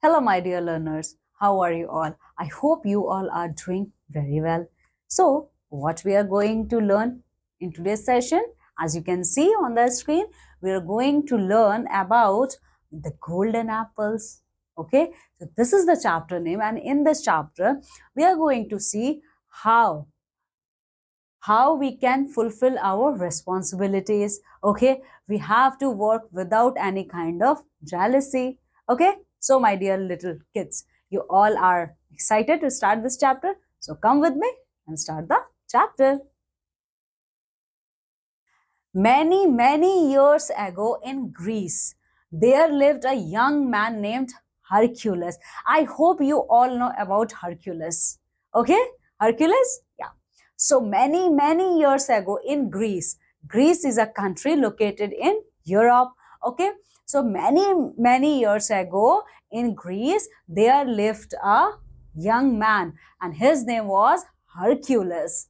Hello, my dear learners. How are you all? I hope you all are doing very well. So, what we are going to learn in today's session, as you can see on the screen, we are going to learn about the golden apples. Okay, so this is the chapter name, and in this chapter, we are going to see how we can fulfill our responsibilities. Okay, we have to work without any kind of jealousy. Okay, so my dear little kids, you all are excited to start this chapter, so come with me and start the chapter. Many years ago in Greece, there lived a young man named Hercules. I hope you all know about Hercules. Okay? Hercules? Yeah. So many years ago in Greece, Greece is a country located in Europe. Okay? So many years ago in Greece, there lived a young man and his name was Hercules.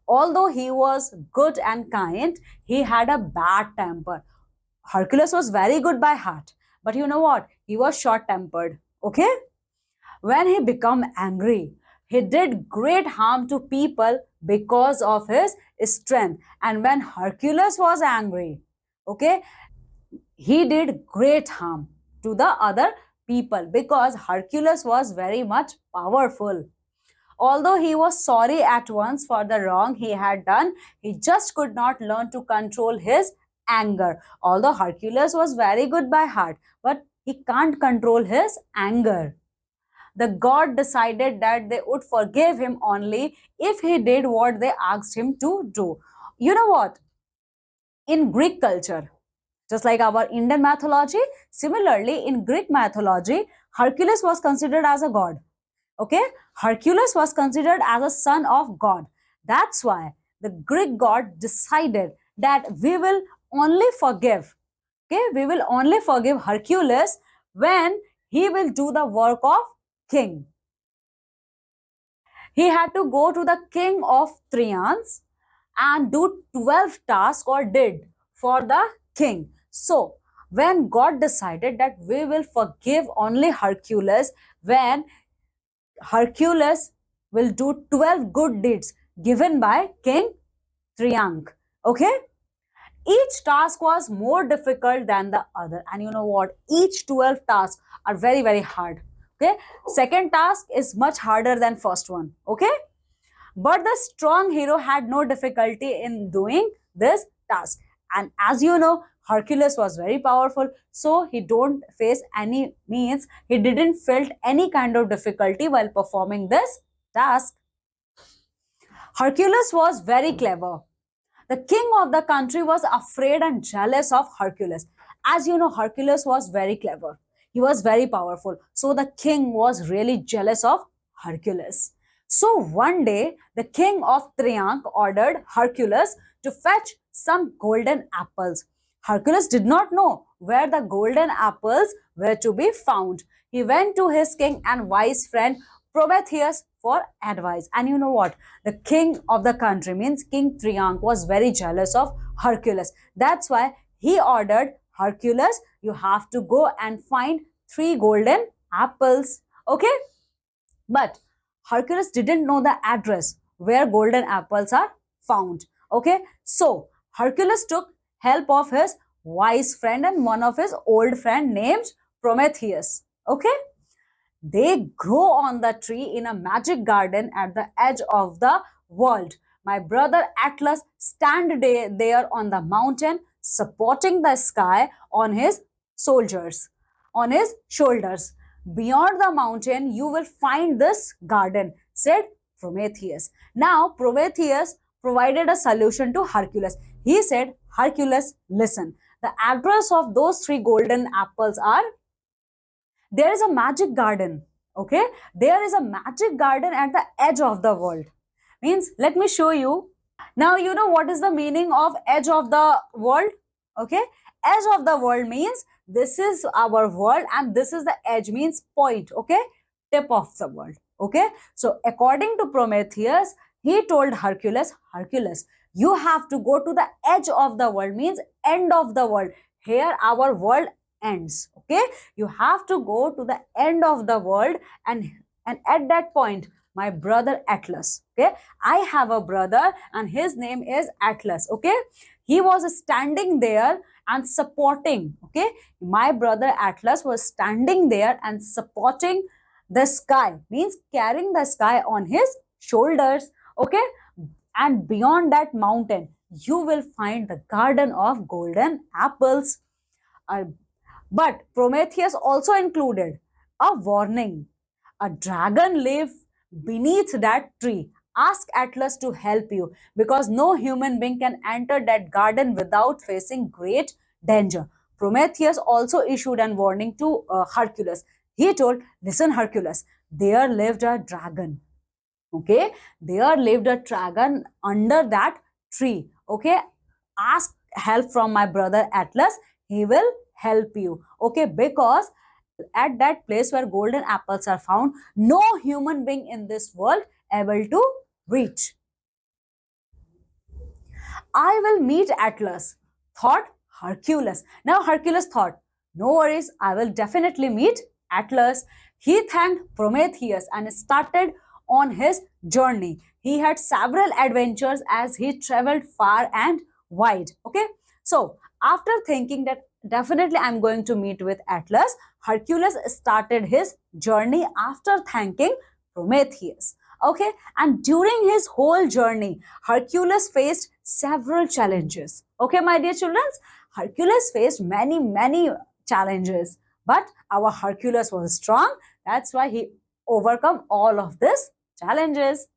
Although he was good and kind, he had a bad temper. Hercules was very good by heart, but you know what? He was short tempered. Okay? When he became angry, he did great harm to people because of his strength. And when Hercules was angry, okay, he did great harm to the other people because Hercules was very much powerful. Although he was sorry at once for the wrong he had done, he just could not learn to control his anger. Although Hercules was very good by heart, but he can't control his anger. The god decided that they would forgive him only if he did what they asked him to do. You know what? In Greek culture, just like our Indian mythology, similarly in Greek mythology, Hercules was considered as a god. Okay, Hercules was considered as a son of God. That's why the Greek god decided that we will only forgive, okay, we will only forgive Hercules when he will do the work of king. He had to go to the king of Trojans and do 12 tasks or did for the king. So, when God decided that we will forgive only Hercules when Hercules will do 12 good deeds given by King Triank. Okay? Each task was more difficult than the other. And you know what? Each 12 tasks are very hard. Okay? Second task is much harder than first one. Okay? But the strong hero had no difficulty in doing this task. And as you know, Hercules was very powerful, so he don't face any means, he didn't felt any kind of difficulty while performing this task. Hercules was very clever. The king of the country was afraid and jealous of Hercules. As you know, Hercules was very clever. He was very powerful. So the king was really jealous of Hercules. So one day, the king of Triank ordered Hercules to fetch some golden apples. Hercules did not know where the golden apples were to be found. He went to his king and wise friend Prometheus for advice. And you know what? The king of the country, means King Triank, was very jealous of Hercules. That's why he ordered Hercules, you have to go and find 3 golden apples. Okay? But Hercules didn't know the address where golden apples are found. Okay? So Hercules took help of his wise friend and one of his old friend named Prometheus. Okay? They grow on the tree in a magic garden at the edge of the world. My brother Atlas stand there on the mountain, supporting the sky on his soldiers, on his shoulders. Beyond the mountain, you will find this garden, said Prometheus. Now, Prometheus provided a solution to Hercules. He said, Hercules, listen. The address of those 3 golden apples are, there is a magic garden. Okay, there is a magic garden at the edge of the world. Means, let me show you. Now you know what is the meaning of edge of the world. Okay, edge of the world means this is our world and this is the edge, means point. Okay, tip of the world. Okay, so according to Prometheus, he told Hercules, Hercules, you have to go to the edge of the world, means end of the world. Here our world ends. Okay, you have to go to the end of the world, and at that point, my brother Atlas. Okay, I have a brother and his name is Atlas. Okay, he was standing there and supporting. Okay, my brother Atlas was standing there and supporting the sky, means carrying the sky on his shoulders. Okay, and beyond that mountain you will find the garden of golden apples. Uh, but Prometheus also included a warning. A dragon lived beneath that tree. Ask Atlas to help you, because no human being can enter that garden without facing great danger. Prometheus also issued a warning to Hercules. He told, listen, Hercules, there lived a dragon. Okay, there lived a dragon under that tree. Okay, ask help from my brother Atlas, he will help you. Okay, because at that place where golden apples are found, no human being in this world able to reach. I will meet Atlas, thought Hercules. Now Hercules thought, no worries, I will definitely meet Atlas. He thanked Prometheus and started on his journey. He had several adventures as he traveled far and wide. Okay, so after thinking that definitely I'm going to meet with Atlas, Hercules started his journey after thanking Prometheus. Okay, and during his whole journey, Hercules faced several challenges. Okay, my dear children, Hercules faced many challenges, but our Hercules was strong. That's why he overcome all of these challenges.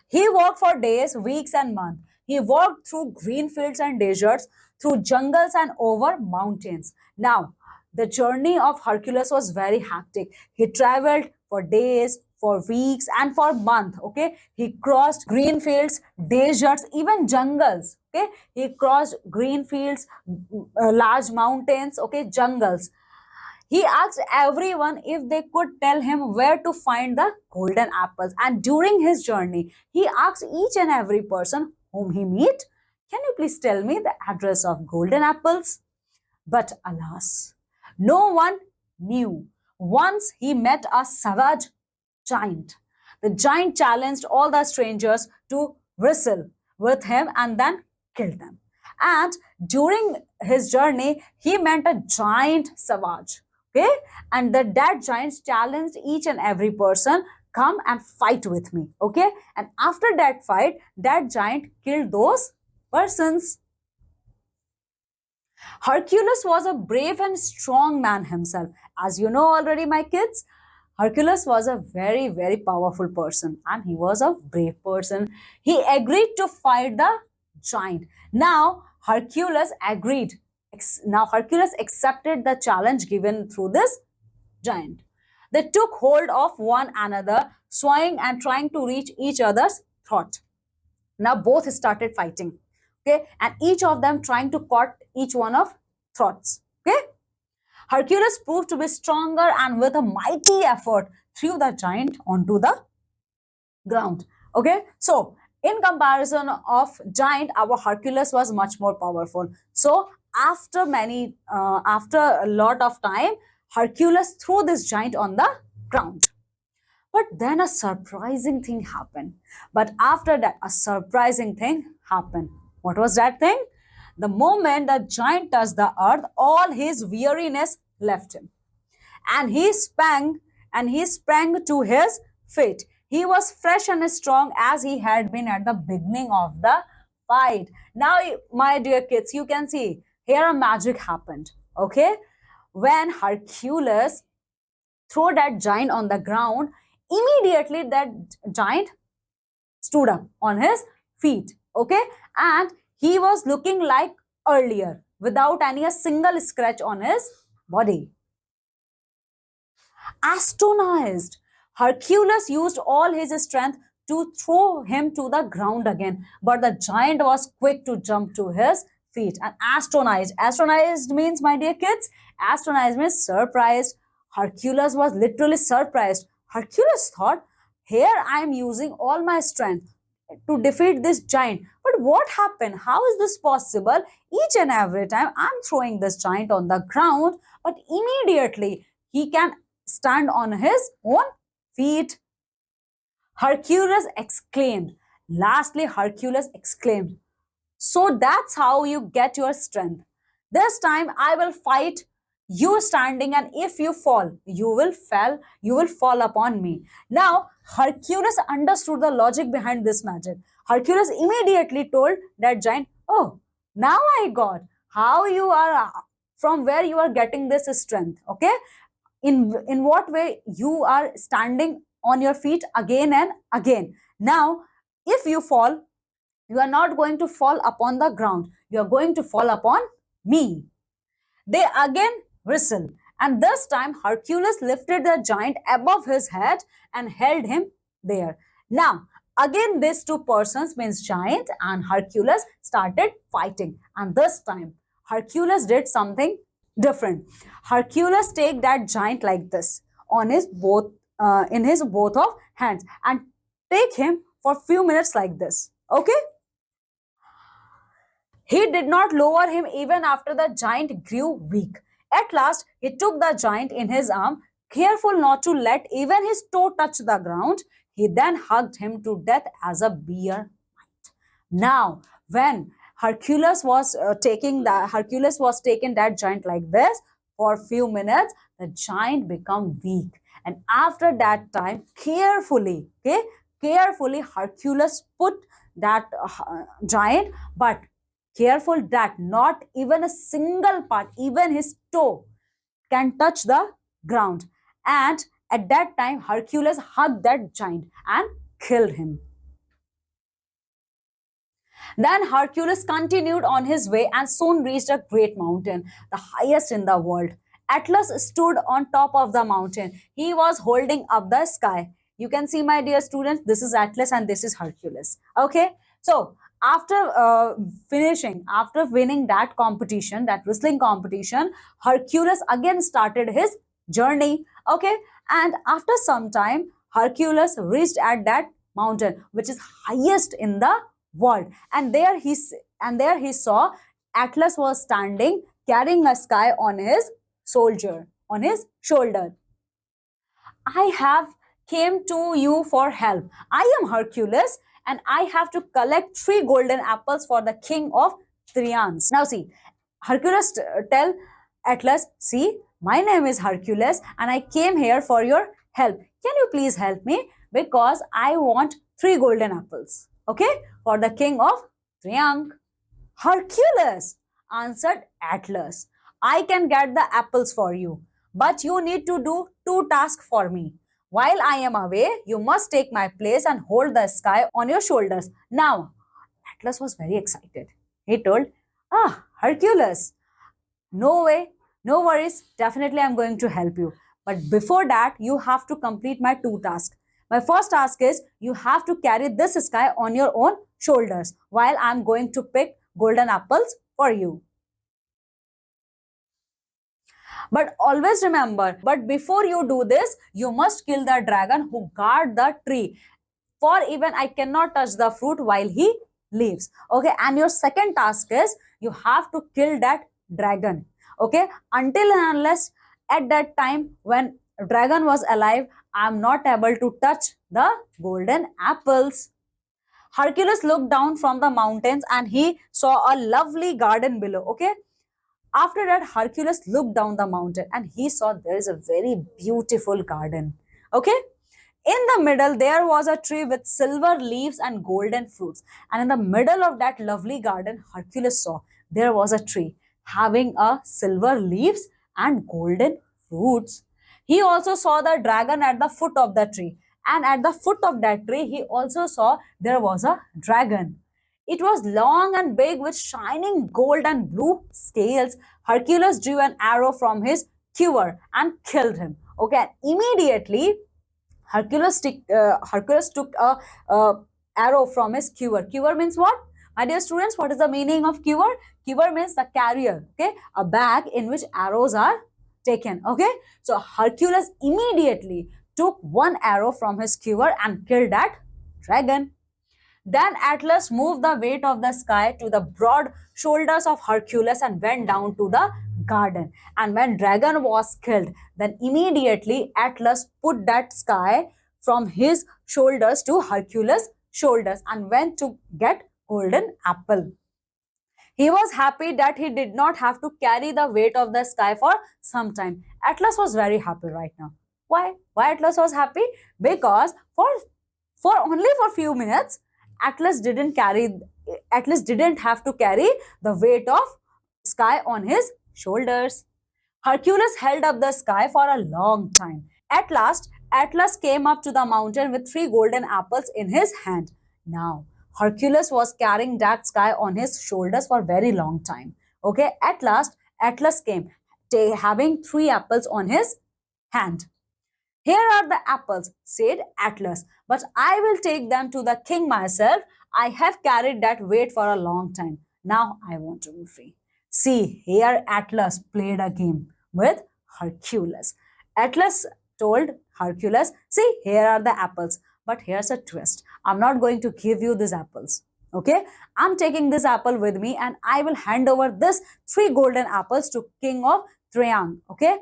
He walked for days, weeks, and months. He walked through green fields and deserts, through jungles and over mountains. Now, the journey of Hercules was very hectic. He traveled for days, for weeks, and for months. Okay, he crossed green fields, deserts, even jungles. Okay, he crossed green fields, large mountains. Okay, jungles. He asked everyone if they could tell him where to find the golden apples. And during his journey, he asked each and every person whom he met, can you please tell me the address of golden apples? But alas, no one knew. Once he met a savage giant. The giant challenged all the strangers to wrestle with him and then killed them. And during his journey, he met a giant savage. Okay, and that giant challenged each and every person, come and fight with me. Okay, and after that fight, that giant killed those persons. Hercules was a brave and strong man himself. As you know already, my kids, Hercules was a very powerful person and he was a brave person. He agreed to fight the giant. Now, Hercules agreed. Now, Hercules accepted the challenge given through this giant. They took hold of one another, swaying and trying to reach each other's throat. Now both started fighting. Okay, and each of them trying to cut each one of throats. Okay, Hercules proved to be stronger and with a mighty effort threw the giant onto the ground. Okay, so in comparison of giant, our Hercules was much more powerful. So after a lot of time, Hercules threw this giant on the ground. But then a surprising thing happened. But after that, a surprising thing happened. What was that thing? The moment the giant touched the earth, all his weariness left him. And he sprang to his feet. He was fresh and strong as he had been at the beginning of the fight. Now, my dear kids, you can see here a magic happened. Okay? When Hercules threw that giant on the ground, immediately that giant stood up on his feet. Okay, and he was looking like earlier without any a single scratch on his body. Astonished, Hercules used all his strength to throw him to the ground again, but the giant was quick to jump to his feet. And astonished means, my dear kids, astonished means surprised. Hercules was literally surprised. Hercules thought, here I am using all my strength to defeat this giant. But what happened? How is this possible? Each and every time I'm throwing this giant on the ground, but immediately he can stand on his own feet. Hercules exclaimed. Lastly, Hercules exclaimed, so that's how you get your strength. This time I will fight you standing, and if you fall, you will fall upon me. Now Hercules understood the logic behind this magic. Hercules immediately told that giant, oh, now I got how you are, from where you are getting this strength. Okay, in what way you are standing on your feet again and again. Now if you fall, you are not going to fall upon the ground, you are going to fall upon me. They again wrestled, and this time Hercules lifted the giant above his head and held him there. Now again these two persons, means giant and Hercules, started fighting, and this time Hercules did something different. Hercules take that giant like this on his both in his both of hands and take him for few minutes like this. Okay, he did not lower him even after the giant grew weak. At last, he took the giant in his arm, careful not to let even his toe touch the ground. He then hugged him to death as a bear might. Now, when Hercules was taking that giant like this for a few minutes, the giant become weak. And after that time, carefully Hercules put that giant, but careful that not even a single part, even his toe, can touch the ground. And at that time, Hercules hugged that giant and killed him. Then Hercules continued on his way and soon reached a great mountain, the highest in the world. Atlas stood on top of the mountain. He was holding up the sky. You can see, my dear students, this is Atlas and this is Hercules. Okay, so after winning that competition, that wrestling competition, Hercules again started his journey. Okay, and after some time, Hercules reached at that mountain, which is highest in the world, and there he saw Atlas was standing carrying a sky on his shoulder. I have came to you for help. I am Hercules, and I have to collect 3 golden apples for the king of Thracians. Now see, Hercules tell Atlas, see, my name is Hercules and I came here for your help. Can you please help me? Because I want 3 golden apples. Okay, for the king of Thracians. Hercules, answered Atlas, I can get the apples for you, but you need to do 2 tasks for me. While I am away, you must take my place and hold the sky on your shoulders. Now, Atlas was very excited. He told, Hercules, no way, no worries, definitely I'm going to help you. But before that, you have to complete my 2 tasks. My first task is you have to carry this sky on your own shoulders while I'm going to pick golden apples for you. But always remember, but before you do this, you must kill the dragon who guard the tree. For even I cannot touch the fruit while he lives. Okay, and your second task is you have to kill that dragon. Okay, until and unless at that time when dragon was alive, I am not able to touch the golden apples. Hercules looked down from the mountains and he saw a lovely garden below. Okay, after that, Hercules looked down the mountain and he saw there is a very beautiful garden. Okay, in the middle, there was a tree with silver leaves and golden fruits. And in the middle of that lovely garden, Hercules saw there was a tree having a silver leaves and golden fruits. He also saw the dragon at the foot of the tree. And at the foot of that tree, he also saw there was a dragon. It was long and big with shining gold and blue scales. Hercules drew an arrow from his quiver and killed him. Okay, immediately Hercules took a arrow from his quiver. Quiver means what? My dear students, what is the meaning of quiver? Quiver means the carrier, okay? A bag in which arrows are taken, okay? So Hercules immediately took one arrow from his quiver and killed that dragon. Then Atlas moved the weight of the sky to the broad shoulders of Hercules and went down to the garden. And when dragon was killed, then immediately Atlas put that sky from his shoulders to Hercules' shoulders and went to get golden apple. He was happy that he did not have to carry the weight of the sky for some time. Atlas was very happy right now. Why? Why Atlas was happy? Because for only for few minutes, Atlas didn't carry Atlas didn't have to carry the weight of sky on his shoulders. Hercules held up the sky for a long time. At last, Atlas came up to the mountain with three golden apples in his hand. Now, Hercules was carrying that sky on his shoulders for a very long time. Okay, at last, Atlas came, having three apples on his hand. Here are the apples, said Atlas, but I will take them to the king myself. I have carried that weight for a long time. Now I want to be free. See, here Atlas played a game with Hercules. Atlas told Hercules, see, here are the apples, but here's a twist. I'm not going to give you these apples. Okay, I'm taking this apple with me and I will hand over this three golden apples to King of Triang. Okay,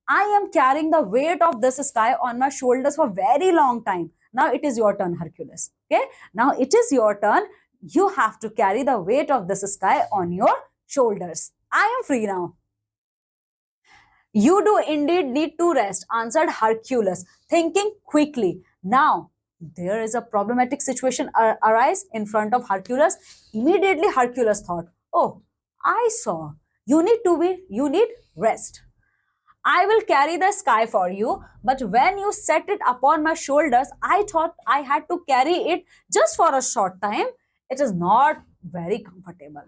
I am carrying the weight of this sky on my shoulders for very long time. Now it is your turn, Hercules. Okay. Now it is your turn. You have to carry the weight of this sky on your shoulders. I am free now. You do indeed need to rest, answered Hercules, thinking quickly. Now, there is a problematic situation arise in front of Hercules. Immediately Hercules thought, oh, I saw. You need rest. I will carry the sky for you, but when you set it upon my shoulders, I thought I had to carry it just for a short time. It is not very comfortable.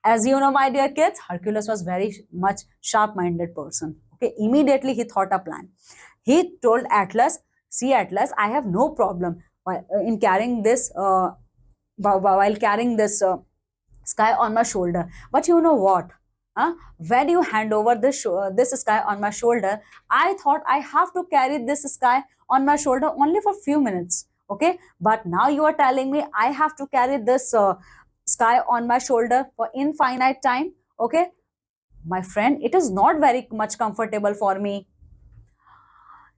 As you know, my dear kids, Hercules was very much sharp-minded person. Okay, immediately he thought a plan. He told Atlas, see Atlas, I have no problem in carrying this, while carrying this sky on my shoulder. But you know what? When you hand over this sky on my shoulder, I thought I have to carry this sky on my shoulder only for few minutes. Okay, but now you are telling me I have to carry this sky on my shoulder for infinite time. Okay, my friend, it is not very much comfortable for me.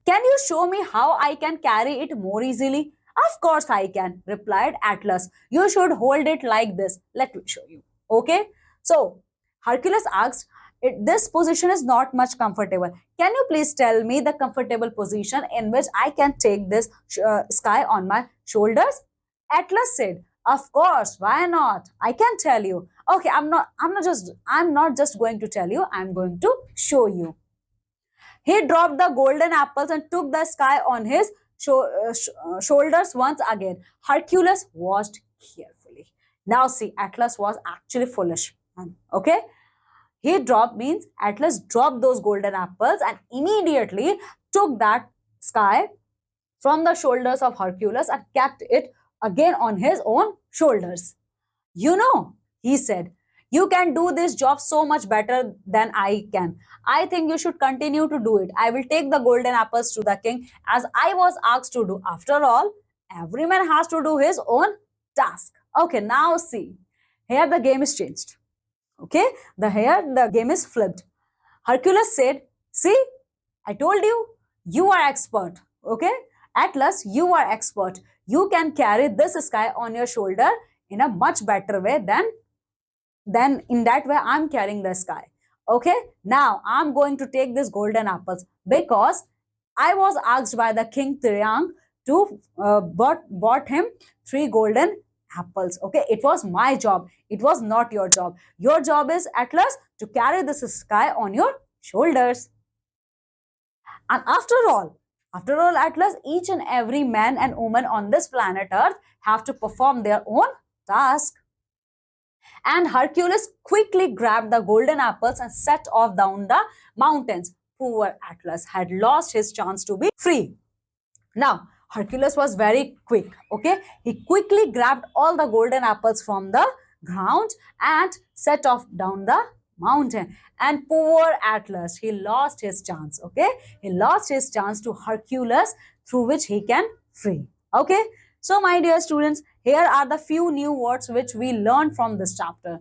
Can you show me how I can carry it more easily? Of course I can, replied Atlas. You should hold it like this. Let me show you. Okay. So Hercules asked, this position is not much comfortable. Can you please tell me the comfortable position in which I can take this sky on my shoulders? Atlas said, of course, why not? I can tell you. Okay, I'm not just going to tell you, I'm going to show you. He dropped the golden apples and took the sky on his shoulders once again. Hercules watched carefully. Now see, Atlas was actually foolish. Okay? He dropped means Atlas dropped those golden apples and immediately took that sky from the shoulders of Hercules and kept it again on his own shoulders. You know, he said, you can do this job so much better than I can. I think you should continue to do it. I will take the golden apples to the king as I was asked to do. After all, every man has to do his own task. Okay, now see. Here the game is changed. Okay, here the game is flipped. Hercules said, see, I told you, you are expert. Okay, Atlas, you are expert. You can carry this sky on your shoulder in a much better way than in that way I'm carrying the sky. Okay, now I'm going to take these golden apples because I was asked by the king Triang to bought him three golden apples. Okay, it was my job. It was not your job. Your job is, Atlas, to carry this sky on your shoulders. And after all, Atlas, each and every man and woman on this planet Earth have to perform their own task. And Hercules quickly grabbed the golden apples and set off down the mountains. Poor Atlas had lost his chance to be free. Now, Hercules was very quick. Okay, he quickly grabbed all the golden apples from the ground and set off down the mountain. And poor Atlas, he lost his chance. Okay, he lost his chance to Hercules through which he can free. Okay, so my dear students, Here are the few new words which we learned from this chapter.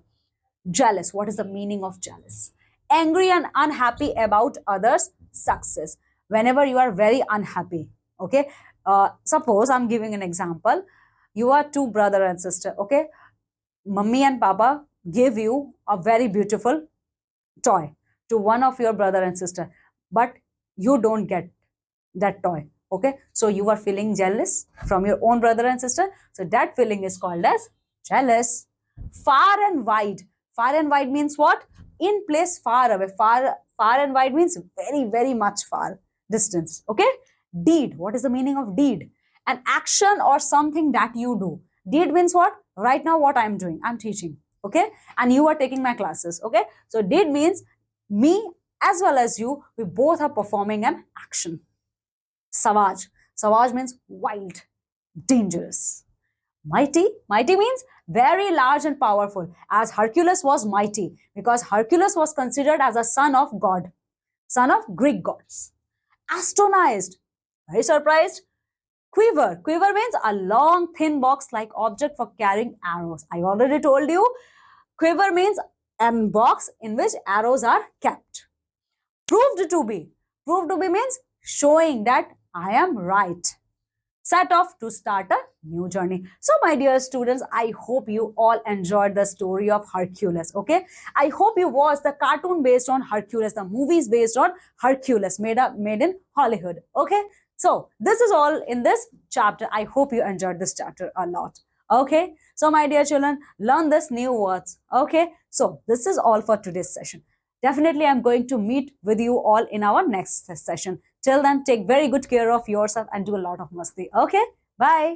Jealous. What is the meaning of jealous? Angry and unhappy about others' success. Whenever you are very unhappy, okay. Suppose I'm giving an example. You are two brother and sister, okay. Mummy and Papa gave you a very beautiful toy to one of your brother and sister, but you don't get that toy. Okay, so you are feeling jealous from your own brother and sister. So that feeling is called as jealous. Far and wide. Far and wide means what? In place, far away. Far and wide means very, very much far distance. Okay. Deed. What is the meaning of deed? An action or something that you do. Deed means what? Right now, what I'm doing, I'm teaching. Okay, and you are taking my classes. Okay, so deed means me as well as you. We both are performing an action. Savage. Savage means wild, dangerous. Mighty. Mighty means very large and powerful. As Hercules was mighty because Hercules was considered as a son of God, son of Greek gods. Astonished. Very surprised. Quiver. Quiver means a long, thin box like object for carrying arrows. I already told you. Quiver means a box in which arrows are kept. Proved to be. Proved to be means showing that I am right. Set off to start a new journey. So, my dear students, I hope you all enjoyed the story of Hercules. Okay, I hope you watched the cartoon based on Hercules, the movies based on Hercules, made in Hollywood. Okay, so this is all in this chapter. I hope you enjoyed this chapter a lot. Okay, so my dear children, learn this new words. Okay, so this is all for today's session. Definitely, I'm going to meet with you all in our next session. Till then, take very good care of yourself and do a lot of masti. Okay, bye.